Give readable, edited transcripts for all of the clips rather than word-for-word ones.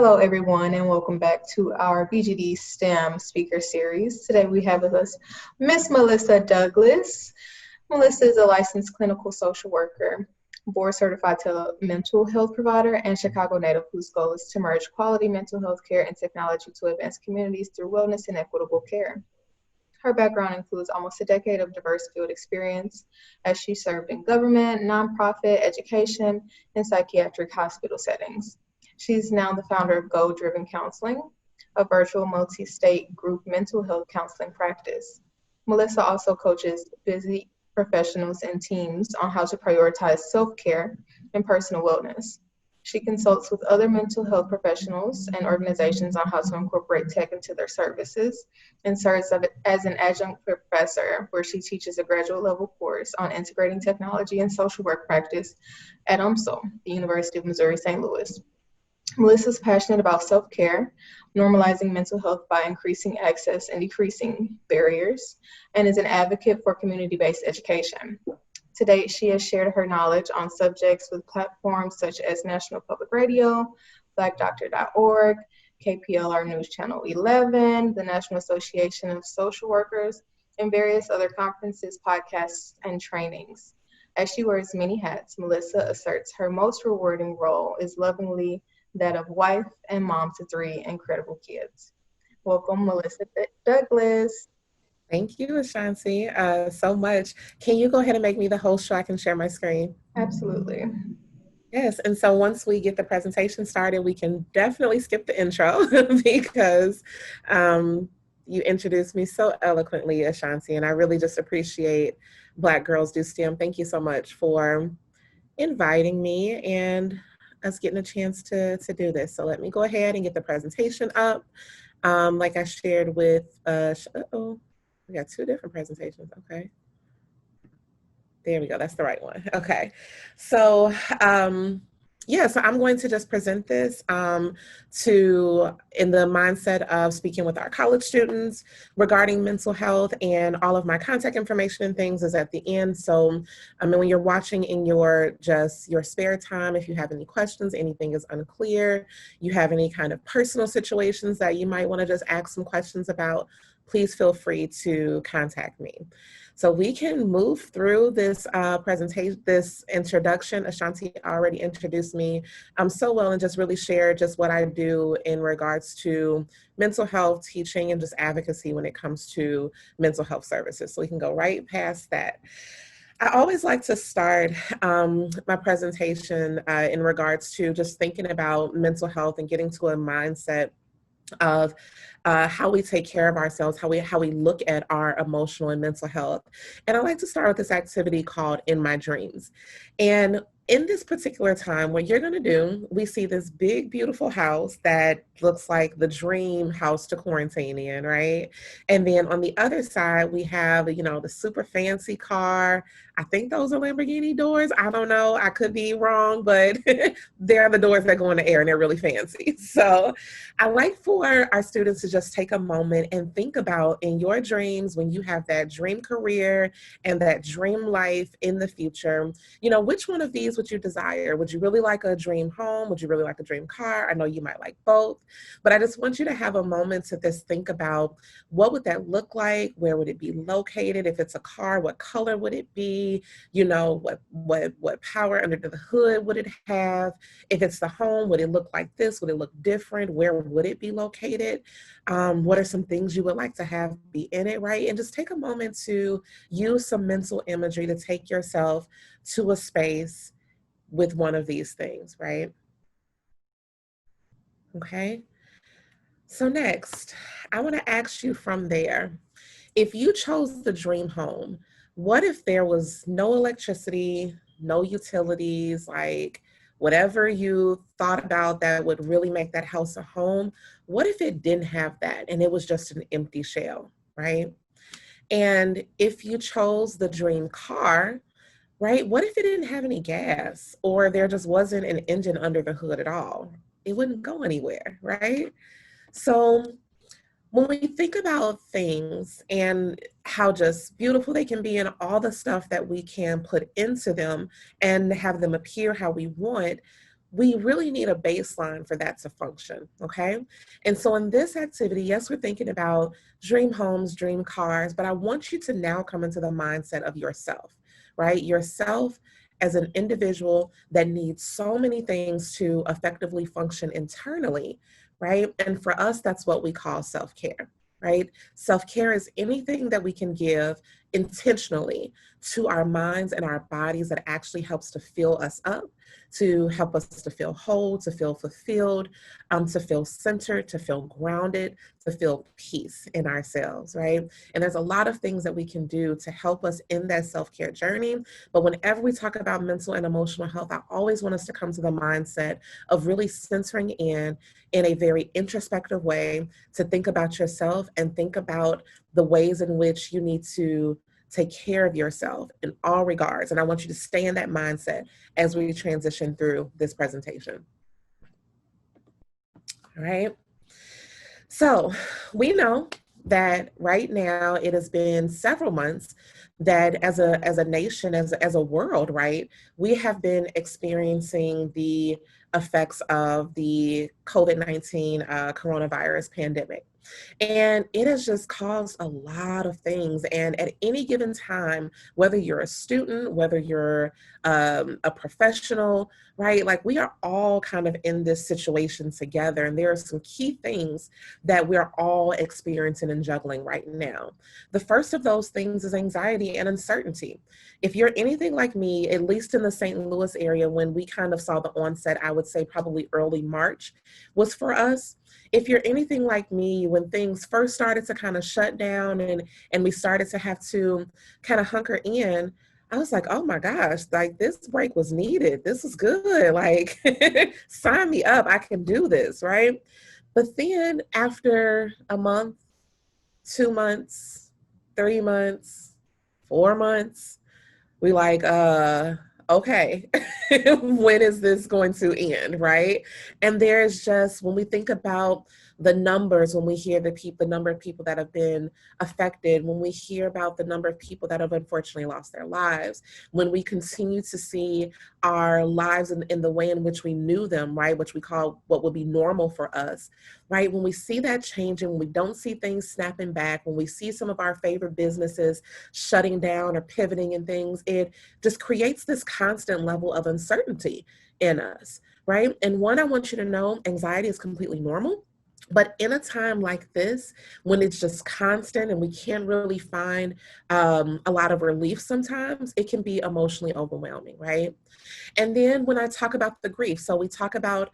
Hello, everyone, and welcome back to our BGD STEM speaker series. Today we have with us Miss Melissa Douglas. Melissa is a licensed clinical social worker, board certified mental health provider, and Chicago native whose goal is to merge quality mental health care and technology to advance communities through wellness and equitable care. Her background includes almost a decade of diverse field experience as she served in government, nonprofit, education, and psychiatric hospital settings. She's now the founder of Goal Driven Counseling, a virtual multi-state group mental health counseling practice. Melissa also coaches busy professionals and teams on how to prioritize self-care and personal wellness. She consults with other mental health professionals and organizations on how to incorporate tech into their services and serves as an adjunct professor where she teaches a graduate level course on integrating technology and social work practice at UMSL, the University of Missouri, St. Louis. Melissa is passionate about self-care, normalizing mental health by increasing access and decreasing barriers, and is an advocate for community-based education. To date, she has shared her knowledge on subjects with platforms such as National Public Radio, blackdoctor.org, KPLR News Channel 11, the National Association of Social Workers, and various other conferences, podcasts, and trainings. As she wears many hats, Melissa asserts her most rewarding role is lovingly that of wife and mom to three incredible kids. Welcome, Melissa Douglas. Thank you, Ashanti, so much. Can you go ahead and make me the host so I can share my screen? Absolutely. Yes, and so once we get the presentation started, we can definitely skip the intro because you introduced me so eloquently, Ashanti, and I really just appreciate Black Girls Do STEM. Thank you so much for inviting me and us getting a chance to do this. So let me go ahead and get the presentation up. Like I shared with, we got two different presentations, okay. There we go, that's the right one, okay. So, yeah, so I'm going to just present this in the mindset of speaking with our college students regarding mental health, and all of my contact information and things is at the end. So I mean, when you're watching in your spare time, if you have any questions, anything is unclear, you have any kind of personal situations that you might want to just ask some questions about, please feel free to contact me. So we can move through this presentation, this introduction. Ashanti already introduced me so well and just really shared just what I do in regards to mental health teaching and just advocacy when it comes to mental health services. So we can go right past that. I always like to start my presentation in regards to just thinking about mental health and getting to a mindset of how we take care of ourselves, how we look at our emotional and mental health. And I like to start with this activity called In My Dreams. And in this particular time, what you're going to do, we see this big, beautiful house that looks like the dream house to quarantine in, right? And then on the other side, we have, the super fancy car. I think those are Lamborghini doors. I don't know. I could be wrong, but they're the doors that go in the air and they're really fancy. So I like for our students to just take a moment and think about, in your dreams, when you have that dream career and that dream life in the future, which one of these would you desire? Would you really like a dream home? Would you really like a dream car? I know you might like both, but I just want you to have a moment to just think about, what would that look like? Where would it be located? If it's a car, what color would it be? What power under the hood would it have? If it's the home, would it look like this? Would it look different? Where would it be located? What are some things you would like to have be in it, right? And just take a moment to use some mental imagery to take yourself to a space with one of these things, right? Okay. So next, I want to ask you from there, if you chose the dream home, what if there was no electricity, no utilities, like whatever you thought about that would really make that house a home? What if it didn't have that and it was just an empty shell, right? And if you chose the dream car, right, what if it didn't have any gas, or there just wasn't an engine under the hood at all? It wouldn't go anywhere, right? So when we think about things and how just beautiful they can be and all the stuff that we can put into them and have them appear how we want, we really need a baseline for that to function, okay? And so in this activity, yes, we're thinking about dream homes, dream cars, but I want you to now come into the mindset of yourself, right? Yourself as an individual that needs so many things to effectively function internally, right? And for us, that's what we call self-care, right? Self-care is anything that we can give intentionally to our minds and our bodies that actually helps to fill us up, to help us to feel whole, to feel fulfilled, to feel centered, to feel grounded, to feel peace in ourselves, right? And there's a lot of things that we can do to help us in that self-care journey. But whenever we talk about mental and emotional health, I always want us to come to the mindset of really centering in a very introspective way, to think about yourself and think about the ways in which you need to take care of yourself in all regards. And I want you to stay in that mindset as we transition through this presentation. All right. So we know that right now it has been several months that as a nation, as a world, right, we have been experiencing the effects of the COVID-19 coronavirus pandemic. And it has just caused a lot of things. And at any given time, whether you're a student, whether you're a professional, right? Like we are all kind of in this situation together. And there are some key things that we're all experiencing and juggling right now. The first of those things is anxiety and uncertainty. If you're anything like me, at least in the St. Louis area, when we kind of saw the onset, I would say probably early March was for us. If you're anything like me, when things first started to kind of shut down and we started to have to kind of hunker in, I was like, oh my gosh, like this break was needed. This is good. Like, sign me up. I can do this, right? But then after a month, 2 months, 3 months, 4 months, we like, okay, when is this going to end, right? And there's just, when we think about the numbers, when we hear the number of people that have been affected, when we hear about the number of people that have unfortunately lost their lives, when we continue to see our lives in the way in which we knew them, right, which we call what would be normal for us, right? When we see that changing, when we don't see things snapping back, when we see some of our favorite businesses shutting down or pivoting and things, it just creates this constant level of uncertainty in us, right? And one, I want you to know, anxiety is completely normal. But in a time like this, when it's just constant and we can't really find a lot of relief sometimes, it can be emotionally overwhelming, right? And then when I talk about the grief, so we talk about,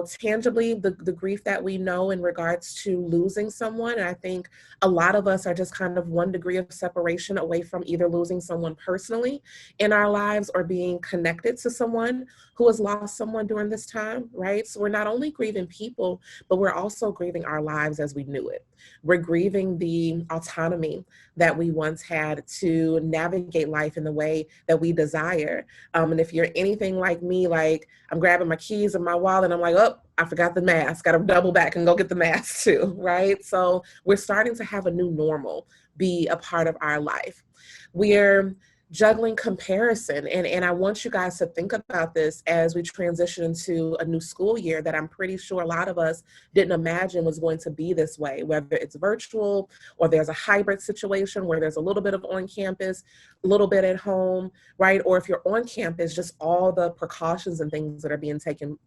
tangibly the grief that we know in regards to losing someone. And I think a lot of us are just kind of one degree of separation away from either losing someone personally in our lives or being connected to someone who has lost someone during this time, right? So we're not only grieving people, but we're also grieving our lives as we knew it. We're grieving the autonomy that we once had to navigate life in the way that we desire. And if you're anything like me, like I'm grabbing my keys and my wallet and I'm like, oh, I forgot the mask. Got to double back and go get the mask too, right? So we're starting to have a new normal be a part of our life. We're juggling comparison. And I want you guys to think about this as we transition into a new school year that I'm pretty sure a lot of us didn't imagine was going to be this way, whether it's virtual or there's a hybrid situation where there's a little bit of on campus, a little bit at home, right? Or if you're on campus, just all the precautions and things that are being taken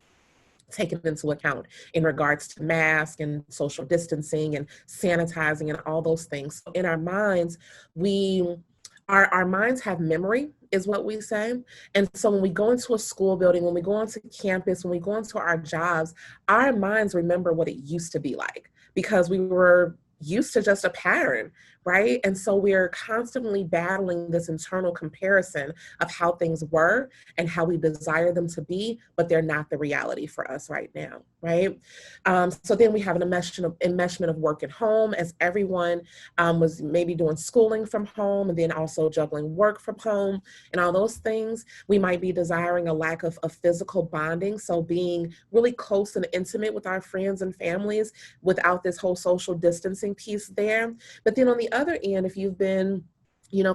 into account in regards to mask and social distancing and sanitizing and all those things. So in our minds, our minds have memory, is what we say. And so when we go into a school building, when we go onto campus, when we go into our jobs, our minds remember what it used to be like because we were used to just a pattern, right? And so we're constantly battling this internal comparison of how things were and how we desire them to be, but they're not the reality for us right now, right? So then we have an enmeshment of work at home as everyone was maybe doing schooling from home and then also juggling work from home and all those things. We might be desiring a lack of physical bonding, so being really close and intimate with our friends and families without this whole social distancing piece there. But then on the other end, if you've been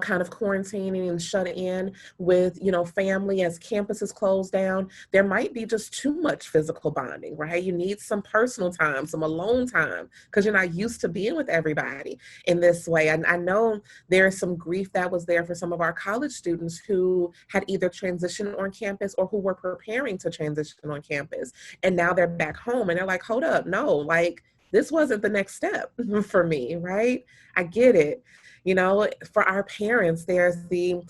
kind of quarantining and shut in with, family as campuses close down, there might be just too much physical bonding, right? You need some personal time, some alone time, because you're not used to being with everybody in this way. And I know there's some grief that was there for some of our college students who had either transitioned on campus or who were preparing to transition on campus. And now they're back home and they're like, hold up, no, like, this wasn't the next step for me, right? I get it. For our parents, there's the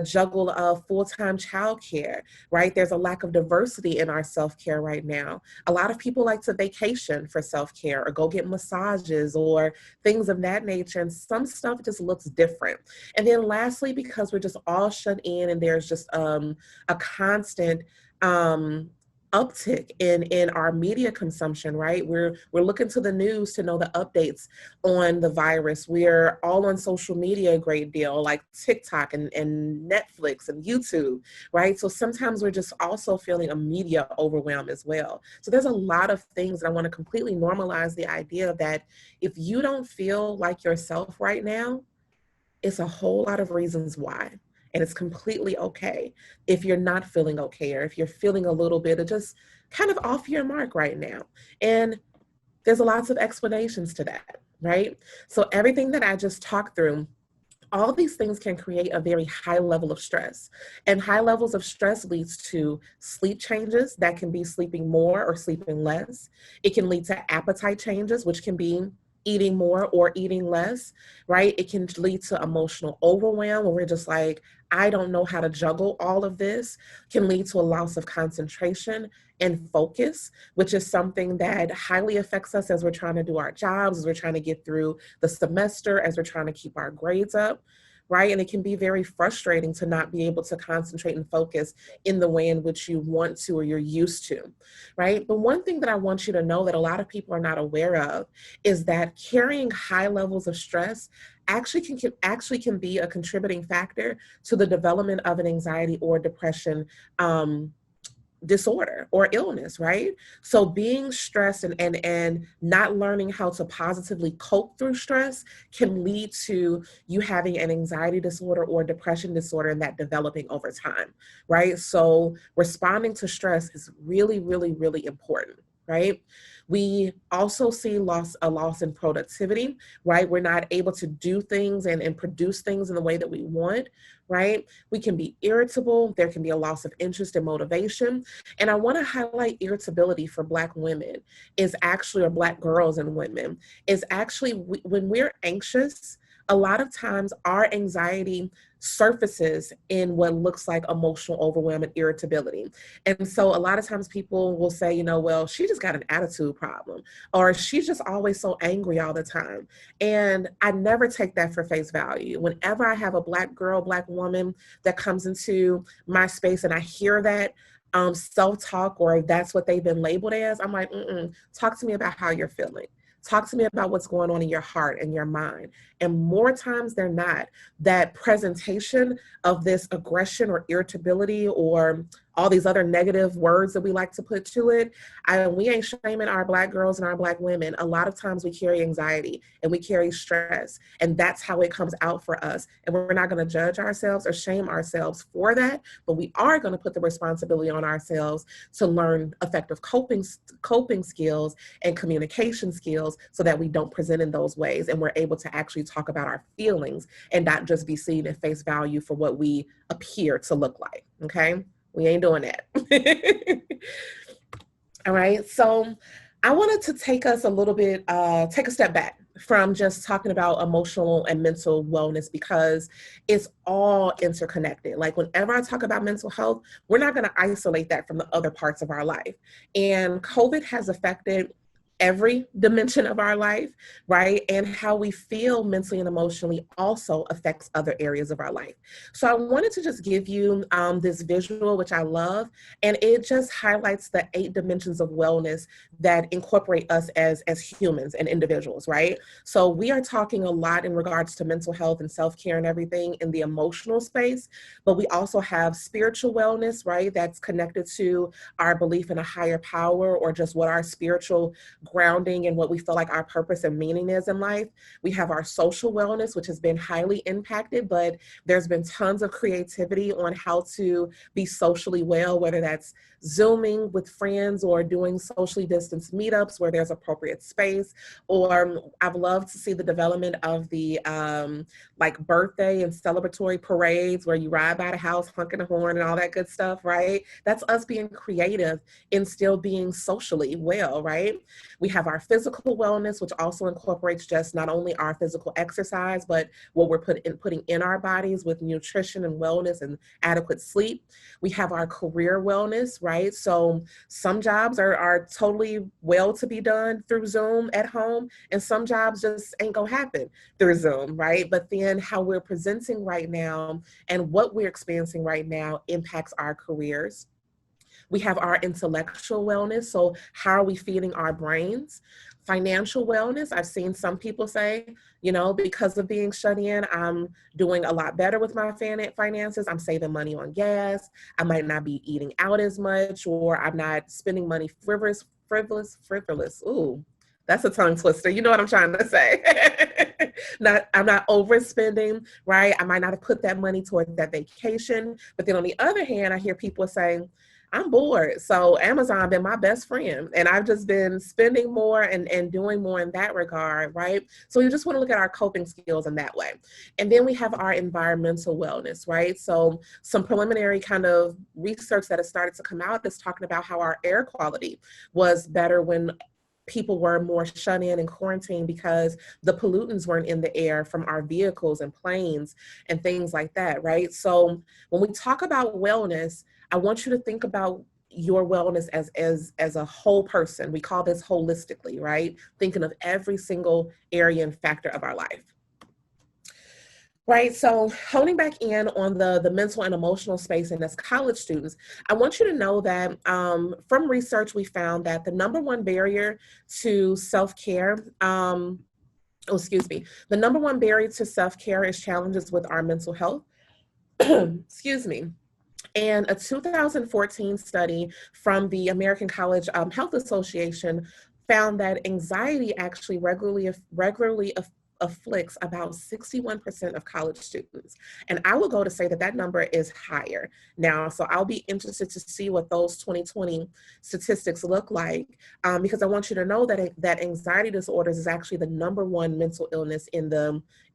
juggle of full-time childcare, right? There's a lack of diversity in our self-care right now. A lot of people like to vacation for self-care or go get massages or things of that nature, and some stuff just looks different. And then lastly, because we're just all shut in and there's just a constant uptick in our media consumption, right? We're looking to the news to know the updates on the virus. We're all on social media a great deal, like TikTok and Netflix and YouTube, right? So sometimes we're just also feeling a media overwhelm as well. So there's a lot of things that I want to completely normalize the idea that if you don't feel like yourself right now, it's a whole lot of reasons why. And it's completely okay if you're not feeling okay, or if you're feeling a little bit of just kind of off your mark right now. And there's lots of explanations to that, right? So everything that I just talked through, all these things can create a very high level of stress. And high levels of stress leads to sleep changes that can be sleeping more or sleeping less. It can lead to appetite changes, which can be eating more or eating less, right? It can lead to emotional overwhelm where we're just like, I don't know how to juggle all of this. Can lead to a loss of concentration and focus, which is something that highly affects us as we're trying to do our jobs, as we're trying to get through the semester, as we're trying to keep our grades up, right? And it can be very frustrating to not be able to concentrate and focus in the way in which you want to or you're used to, right? But one thing that I want you to know that a lot of people are not aware of is that carrying high levels of stress actually can be a contributing factor to the development of an anxiety or depression disorder or illness, right? So being stressed and not learning how to positively cope through stress can lead to you having an anxiety disorder or depression disorder and that developing over time, right? So responding to stress is really, really, really important, right? We also see a loss in productivity, right? We're not able to do things and produce things in the way that we want, right? We can be irritable. There can be a loss of interest and motivation. And I want to highlight irritability for Black women is actually, or Black girls and women, is actually when we're anxious, a lot of times our anxiety surfaces in what looks like emotional overwhelm and irritability. And so a lot of times people will say, well, she just got an attitude problem, or she's just always so angry all the time. And I never take that for face value. Whenever I have a Black girl, Black woman that comes into my space and I hear that self-talk, or that's what they've been labeled as, I'm like, talk to me about how you're feeling. Talk to me about what's going on in your heart and your mind. And more times than not, that presentation of this aggression or irritability or all these other negative words that we like to put to it, we ain't shaming our Black girls and our Black women. A lot of times we carry anxiety and we carry stress, and that's how it comes out for us. And we're not going to judge ourselves or shame ourselves for that, but we are going to put the responsibility on ourselves to learn effective coping skills and communication skills so that we don't present in those ways, and we're able to actually talk about our feelings and not just be seen at face value for what we appear to look like, okay? We ain't doing that. All right, so I wanted to take us a little bit, take a step back from just talking about emotional and mental wellness, because it's all interconnected. Like whenever I talk about mental health, we're not going to isolate that from the other parts of our life. And COVID has affected every dimension of our life, right? And how we feel mentally and emotionally also affects other areas of our life. So I wanted to just give you this visual, which I love, and it just highlights the 8 dimensions of wellness that incorporate us as humans and individuals, right? So we are talking a lot in regards to mental health and self-care and everything in the emotional space, but we also have spiritual wellness, right? That's connected to our belief in a higher power or just what our spiritual grounding in what we feel like our purpose and meaning is in life. We have our social wellness, which has been highly impacted, but there's been tons of creativity on how to be socially well, whether that's Zooming with friends or doing socially distanced meetups where there's appropriate space. Or I've loved to see the development of the like birthday and celebratory parades where you ride by the house, honking the horn and all that good stuff, right? That's us being creative and still being socially well, right? We have our physical wellness, which also incorporates just not only our physical exercise, but what we're putting in our bodies with nutrition and wellness and adequate sleep. We have our career wellness, right? So some jobs are totally well to be done through Zoom at home, and some jobs just ain't gonna happen through Zoom, right? But then how we're presenting right now and what we're experiencing right now impacts our careers. We have our intellectual wellness. So how are we feeding our brains? Financial wellness. I've seen some people say, you know, because of being shut in, I'm doing a lot better with my finances. I'm saving money on gas. I might not be eating out as much, or I'm not spending money frivolous. Ooh, that's a tongue twister. You know what I'm trying to say. I'm not overspending, right? I might not have put that money towards that vacation. But then on the other hand, I hear people saying, I'm bored. So Amazon been my best friend, and I've just been spending more and doing more in that regard, right? So we just want to look at our coping skills in that way. And then we have our environmental wellness, right? So some preliminary kind of research that has started to come out is talking about how our air quality was better when people were more shut in and quarantined because the pollutants weren't in the air from our vehicles and planes and things like that, right? So when we talk about wellness, I want you to think about your wellness as a whole person. We call this holistically, right? Thinking of every single area and factor of our life. Right, so honing back in on the mental and emotional space and as college students, I want you to know that from research, we found that the number one barrier to self-care, the number one barrier to self-care is challenges with our mental health. Excuse me. And a 2014 study from the American College Health Association found that anxiety actually regularly afflicts about 61% of college students. And I will go to say that that number is higher now. So I'll be interested to see what those 2020 statistics look like, because I want you to know that anxiety disorders is actually the number one mental illness in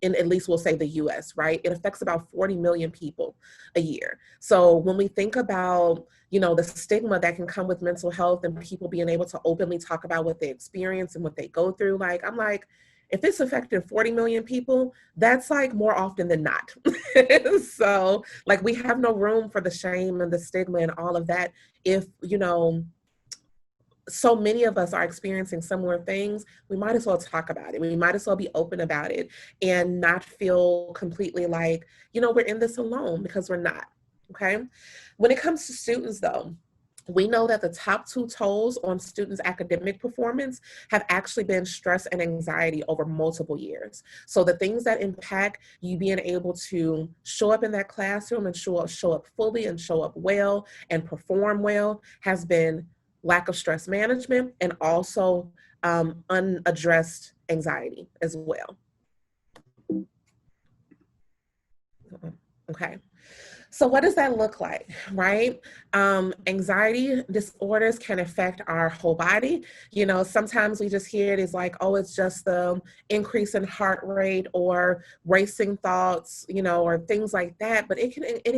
at least we'll say the US, right? It affects about 40 million people a year. So when we think about, you know, the stigma that can come with mental health and people being able to openly talk about what they experience and what they go through, like, I'm like, if it's affecting 40 million people, that's like more often than not. So like we have no room for the shame and the stigma and all of that. If, you know, so many of us are experiencing similar things, we might as well talk about it. We might as well be open about it and not feel completely like, you know, we're in this alone, because we're not, okay? When it comes to students though, we know that the top two tolls on students' academic performance have actually been stress and anxiety over multiple years. So the things that impact you being able to show up in that classroom and show up fully and show up well and perform well has been lack of stress management and also unaddressed anxiety as well. Okay. So what does that look like, right? Anxiety disorders can affect our whole body. You know, sometimes we just hear it as like, oh, it's just the increase in heart rate or racing thoughts, you know, or things like that. But it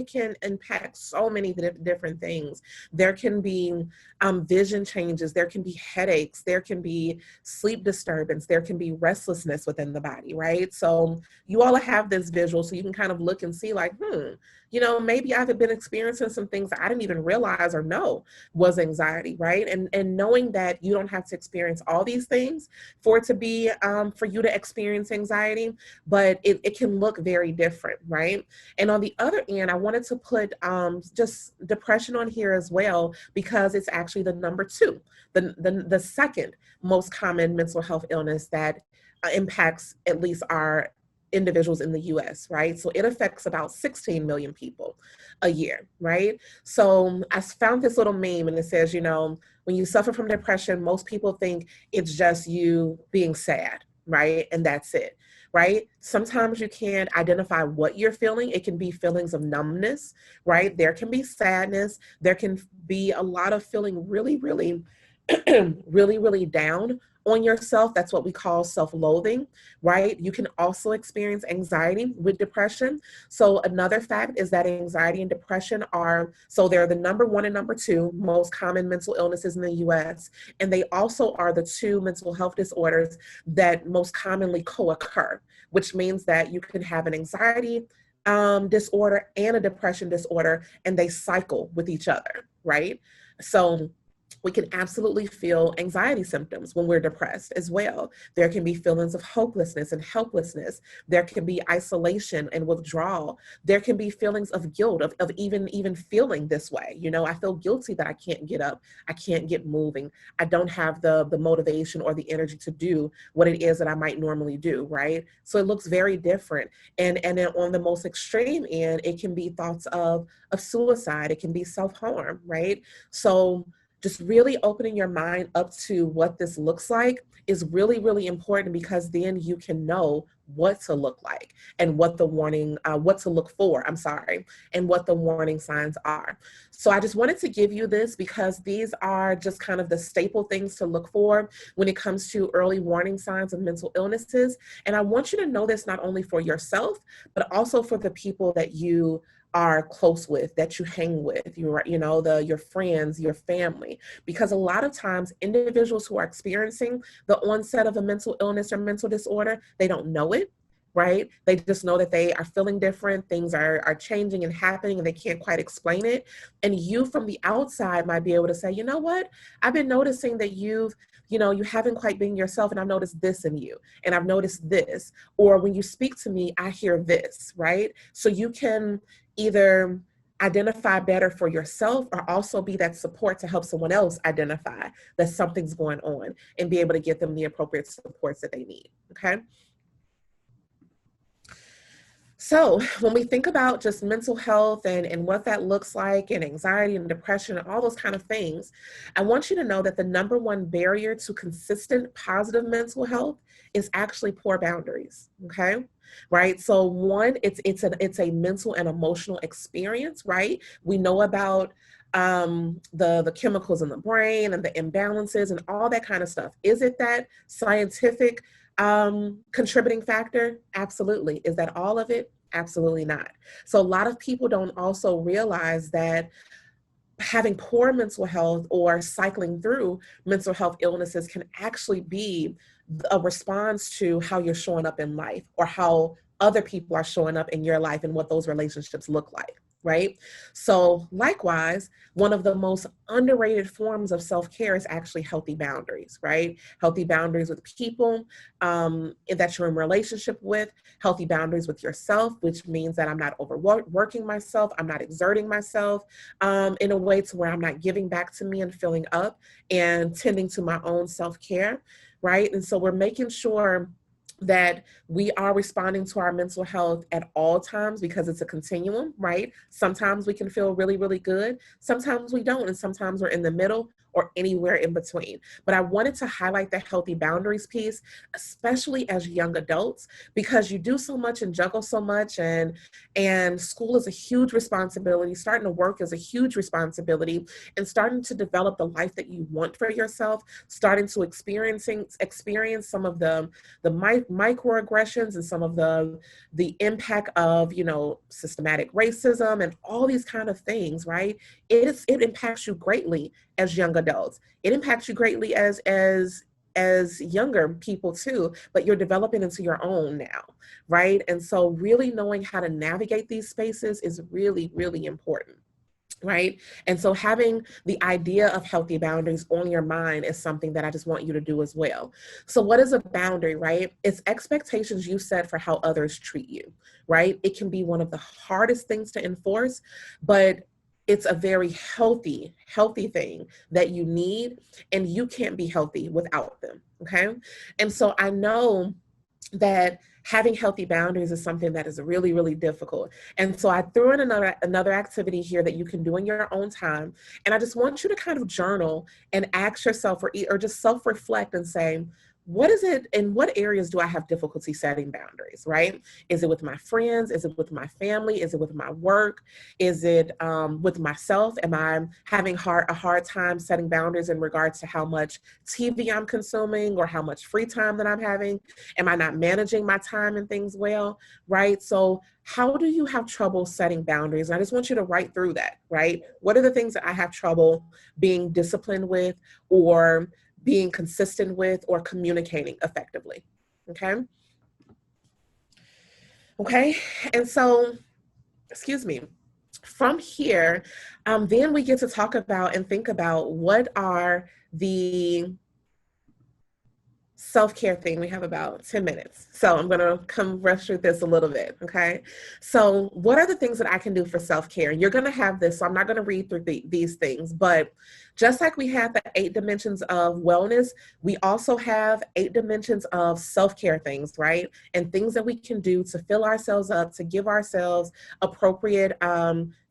can impact so many different things. There can be vision changes. There can be headaches. There can be sleep disturbance. There can be restlessness within the body, right? So you all have this visual, so you can kind of look and see like, you know, maybe I've been experiencing some things that I didn't even realize or know was anxiety, right? And knowing that you don't have to experience all these things for it to be, for you to experience anxiety, but it can look very different, right? And on the other end, I wanted to put just depression on here as well, because it's actually the number two, the second most common mental health illness that impacts at least our individuals in the US, right? So it affects about 16 million people a year, right? So I found this little meme and it says, you know, when you suffer from depression, most people think it's just you being sad, right? And that's it, right? Sometimes you can't identify what you're feeling. It can be feelings of numbness, right? There can be sadness. There can be a lot of feeling really, really, really down on yourself. That's what we call self-loathing, right? You can also experience anxiety with depression. So another fact is that anxiety and depression so they're the number one and number two most common mental illnesses in the US. And they also are the two mental health disorders that most commonly co-occur, which means that you can have an anxiety disorder and a depression disorder, and they cycle with each other, right? So we can absolutely feel anxiety symptoms when we're depressed as well. There can be feelings of hopelessness and helplessness. There can be isolation and withdrawal. There can be feelings of guilt of even feeling this way. You know, I feel guilty that I can't get up. I can't get moving. I don't have the motivation or the energy to do what it is that I might normally do, right? So it looks very different. And then on the most extreme end, it can be thoughts of suicide. It can be self-harm, right? So just really opening your mind up to what this looks like is really, really important, because then you can know what to look like and what to look for, and what the warning signs are. So I just wanted to give you this because these are just kind of the staple things to look for when it comes to early warning signs of mental illnesses. And I want you to know this not only for yourself, but also for the people that you are close with, that you hang with, your friends, your family, because a lot of times individuals who are experiencing the onset of a mental illness or mental disorder, they don't know it, right? They just know that they are feeling different, things are changing and happening, and they can't quite explain it. And you from the outside might be able to say, you know what, I've been noticing that you haven't quite been yourself, and I've noticed this in you, and I've noticed this, or when you speak to me, I hear this, right? So you can either identify better for yourself or also be that support to help someone else identify that something's going on and be able to get them the appropriate supports that they need, okay? So when we think about just mental health and what that looks like, and anxiety and depression and all those kind of things, I want you to know that the number one barrier to consistent positive mental health is actually poor boundaries, okay? Right? So one, it's a mental and emotional experience, right? We know about the chemicals in the brain and the imbalances and all that kind of stuff. Is it that scientific contributing factor? Absolutely. Is that all of it? Absolutely not. So a lot of people don't also realize that having poor mental health or cycling through mental health illnesses can actually be a response to how you're showing up in life, or how other people are showing up in your life and what those relationships look like, right? So likewise, one of the most underrated forms of self-care is actually healthy boundaries, right? Healthy boundaries with people that you're in relationship with, healthy boundaries with yourself, which means that I'm not overworking myself, I'm not exerting myself in a way to where I'm not giving back to me and filling up and tending to my own self-care, right? And so we're making sure that we are responding to our mental health at all times, because it's a continuum, right? Sometimes we can feel really, really good. Sometimes we don't. And sometimes we're in the middle or anywhere in between. But I wanted to highlight the healthy boundaries piece, especially as young adults, because you do so much and juggle so much, and school is a huge responsibility. Starting to work is a huge responsibility, and starting to develop the life that you want for yourself, starting to experience some of the microaggressions and some of the impact of, systematic racism and all these kind of things, right? It impacts you greatly as young adults. It impacts you greatly as younger people too, but you're developing into your own now, right? And so really knowing how to navigate these spaces is really, really important. Right? And so having the idea of healthy boundaries on your mind is something that I just want you to do as well. So what is a boundary, right? It's expectations you set for how others treat you, right? It can be one of the hardest things to enforce, but it's a very healthy thing that you need, and you can't be healthy without them, okay? And so I know that having healthy boundaries is something that is really, really difficult. And so I threw in another activity here that you can do in your own time. And I just want you to kind of journal and ask yourself or just self-reflect and say, what is it, in what areas do I have difficulty setting boundaries, right? Is it with my friends? Is it with my family? Is it with my work? Is it with myself? Am I having a hard time setting boundaries in regards to how much TV I'm consuming or how much free time that I'm having? Am I not managing my time and things well, right? So how do you have trouble setting boundaries? And I just want you to write through that, right? What are the things that I have trouble being disciplined with, or being consistent with, or communicating effectively? Okay. Okay. And so, excuse me, from here, then we get to talk about and think about what are the self-care thing. We have about 10 minutes. So I'm going to come rush through this a little bit. Okay. So what are the things that I can do for self-care? You're going to have this, so I'm not going to read through these things, but just like we have the 8 dimensions of wellness, we also have 8 dimensions of self-care things, right? And things that we can do to fill ourselves up, to give ourselves appropriate,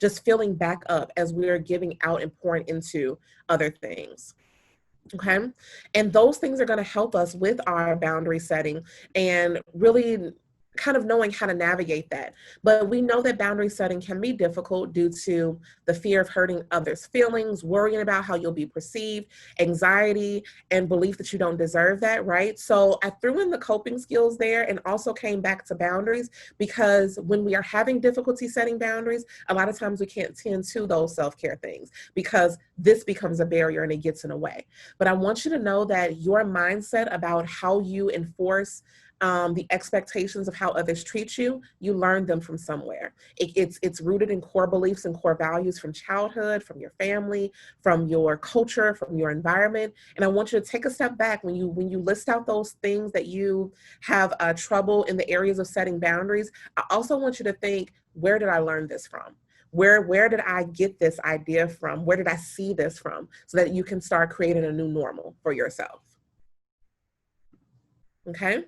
just filling back up as we're giving out and pouring into other things. Okay. And those things are going to help us with our boundary setting and really kind of knowing how to navigate that. But we know that boundary setting can be difficult due to the fear of hurting others' feelings, worrying about how you'll be perceived, anxiety, and belief that you don't deserve that, right? So I threw in the coping skills there and also came back to boundaries, because when we are having difficulty setting boundaries, a lot of times we can't tend to those self-care things because this becomes a barrier and it gets in the way. But I want you to know that your mindset about how you enforce the expectations of how others treat you, you learn them from somewhere. It's rooted in core beliefs and core values from childhood, from your family, from your culture, from your environment. And I want you to take a step back when you list out those things that you have trouble in the areas of setting boundaries. I also want you to think, where did I learn this from? Where did I get this idea from? Where did I see this from? So that you can start creating a new normal for yourself. Okay.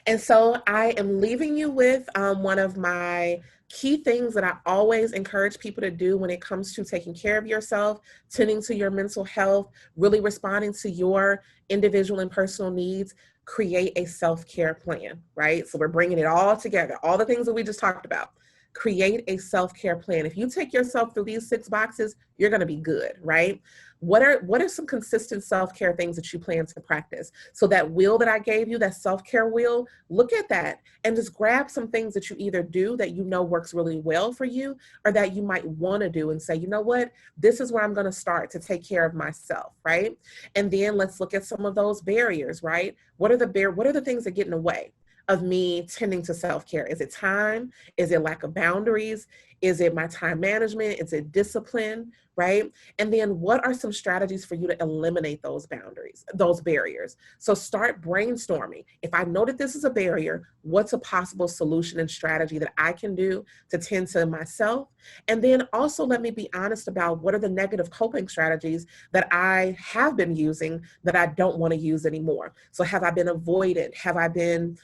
And so I am leaving you with one of my key things that I always encourage people to do when it comes to taking care of yourself, tending to your mental health, really responding to your individual and personal needs. Create a self-care plan, right? So we're bringing it all together, all the things that we just talked about. Create a self-care plan. If you take yourself through these 6 boxes, you're going to be good, right? What are some consistent self-care things that you plan to practice? So that wheel that I gave you, that self-care wheel, look at that and just grab some things that you either do that you know works really well for you, or that you might want to do and say, you know what, this is where I'm going to start to take care of myself, right? And then let's look at some of those barriers, right? What are the things that get in the way of me tending to self-care? Is it time? Is it lack of boundaries? Is it my time management? Is it discipline, right? And then what are some strategies for you to eliminate those boundaries, those barriers? So start brainstorming. If I know that this is a barrier, what's a possible solution and strategy that I can do to tend to myself? And then also let me be honest about what are the negative coping strategies that I have been using that I don't want to use anymore. So have I been avoidant? Have I been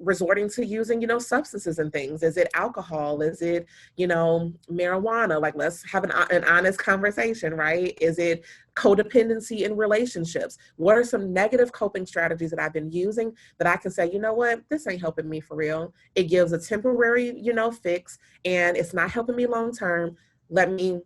resorting to using, substances and things? Is it alcohol? Is it, marijuana? Like, let's have an honest conversation, right? Is it codependency in relationships? What are some negative coping strategies that I've been using that I can say, you know what, this ain't helping me for real. It gives a temporary, fix, and it's not helping me long term. Let me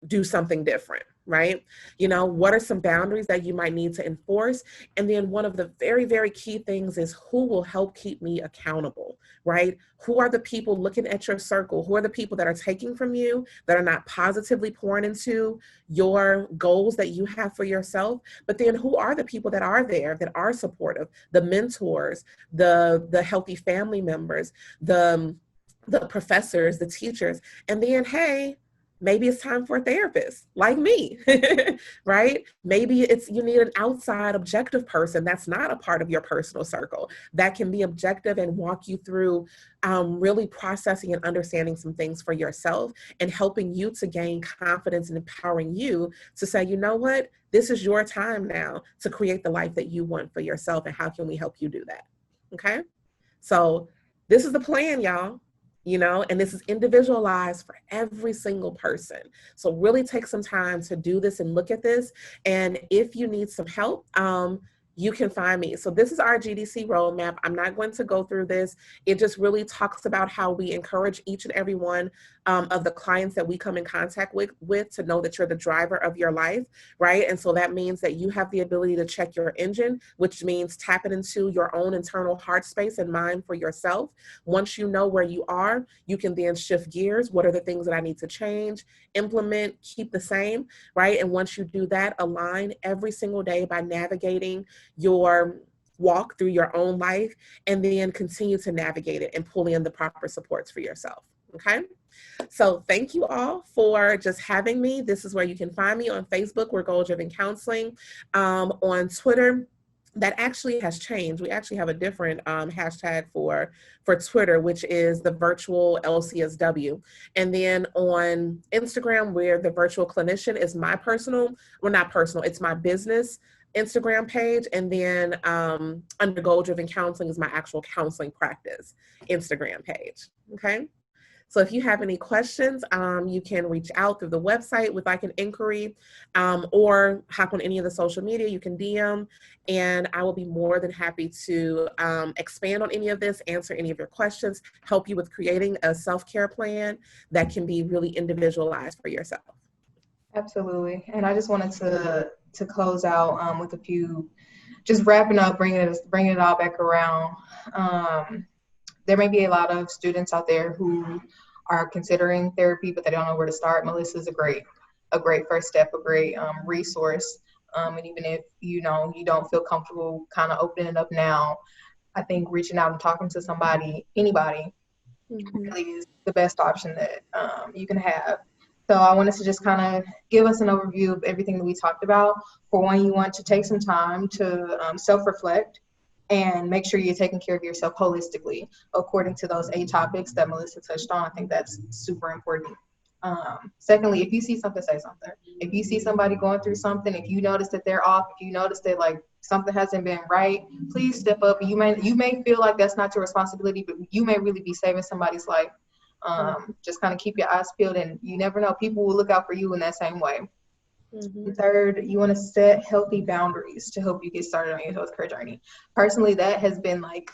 do something different, right? What are some boundaries that you might need to enforce? And then one of the very, very key things is who will help keep me accountable, right? Who are the people looking at your circle? Who are the people that are taking from you, that are not positively pouring into your goals that you have for yourself? But then who are the people that are there, that are supportive? The mentors, the healthy family members, the professors, the teachers. And then, hey, maybe it's time for a therapist like me, right? Maybe you need an outside objective person that's not a part of your personal circle that can be objective and walk you through really processing and understanding some things for yourself and helping you to gain confidence and empowering you to say, you know what, this is your time now to create the life that you want for yourself. And how can we help you do that? Okay. So this is the plan, y'all, and this is individualized for every single person. So really take some time to do this and look at this. And if you need some help, you can find me. So this is our GDC roadmap. I'm not going to go through this. It just really talks about how we encourage each and every one of the clients that we come in contact with to know that you're the driver of your life, right? And so that means that you have the ability to check your engine, which means tapping into your own internal heart space and mind for yourself. Once you know where you are, you can then shift gears. What are the things that I need to change, implement, keep the same, right? And once you do that, align every single day by navigating your walk through your own life, and then continue to navigate it and pull in the proper supports for yourself. Okay. So thank you all for just having me. This is where you can find me on Facebook. We're Goal Driven Counseling. On Twitter, that actually has changed. We actually have a different hashtag for Twitter, which is the virtual LCSW. And then on Instagram, where the virtual clinician is my personal, well, not personal, it's my business Instagram page. And then under Goal Driven Counseling is my actual counseling practice Instagram page. Okay. So if you have any questions, you can reach out through the website with like an inquiry, or hop on any of the social media. You can DM, and I will be more than happy to expand on any of this, answer any of your questions, help you with creating a self-care plan that can be really individualized for yourself. Absolutely. And I just wanted to close out with a few, just wrapping up, bringing it all back around. There may be a lot of students out there who are considering therapy, but they don't know where to start. Melissa is a great first step, a great resource. And even if you don't feel comfortable kind of opening it up now, I think reaching out and talking to somebody, anybody, really is the best option that you can have. So I wanted to just kind of give us an overview of everything that we talked about. For one, you want to take some time to self-reflect and make sure you're taking care of yourself holistically according to those 8 topics that Melissa touched on. I think that's super important. Secondly, if you see something, say something. If you see somebody going through something, if you notice that they're off, if you notice that like something hasn't been right, please step up. You may feel like that's not your responsibility, but you may really be saving somebody's life. Just kind of keep your eyes peeled, and you never know, people will look out for you in that same way. Mm-hmm. Third, you want to set healthy boundaries to help you get started on your healthcare journey. Personally, that has been like,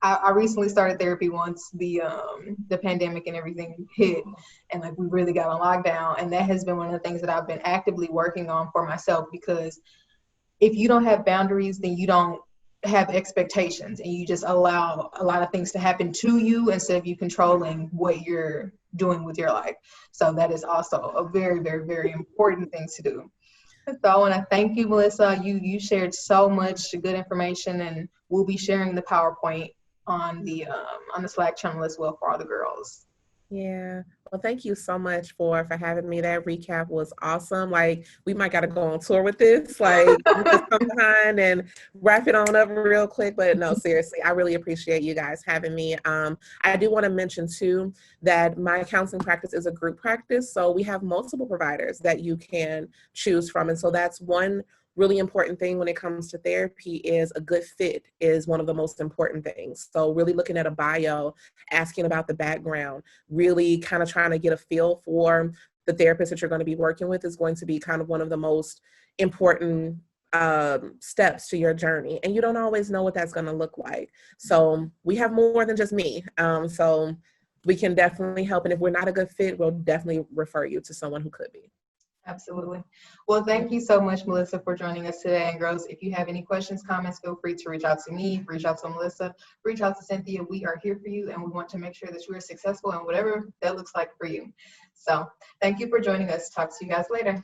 I recently started therapy once the pandemic and everything hit, and like we really got on lockdown, and that has been one of the things that I've been actively working on for myself, because if you don't have boundaries, then you don't have expectations, and you just allow a lot of things to happen to you instead of you controlling what you're doing with your life. So that is also a very, very, very important thing to do. So I want to thank you, Melissa. You shared so much good information, and we'll be sharing the PowerPoint on the Slack channel as well for all the girls. Yeah. Well, thank you so much for having me. That recap was awesome. Like, we might got to go on tour with this, like just come behind and wrap it on up real quick. But no, seriously, I really appreciate you guys having me. I do want to mention too that my counseling practice is a group practice. So we have multiple providers that you can choose from. And so that's one really important thing when it comes to therapy. Is a good fit is one of the most important things. So really looking at a bio, asking about the background, really kind of trying to get a feel for the therapist that you're going to be working with is going to be kind of one of the most important steps to your journey. And you don't always know what that's going to look like. So we have more than just me. So we can definitely help. And if we're not a good fit, we'll definitely refer you to someone who could be. Absolutely. Well, thank you so much, Melissa, for joining us today. And girls, if you have any questions, comments, feel free to reach out to me, reach out to Melissa, reach out to Cynthia. We are here for you, and we want to make sure that you are successful in whatever that looks like for you. So thank you for joining us. Talk to you guys later.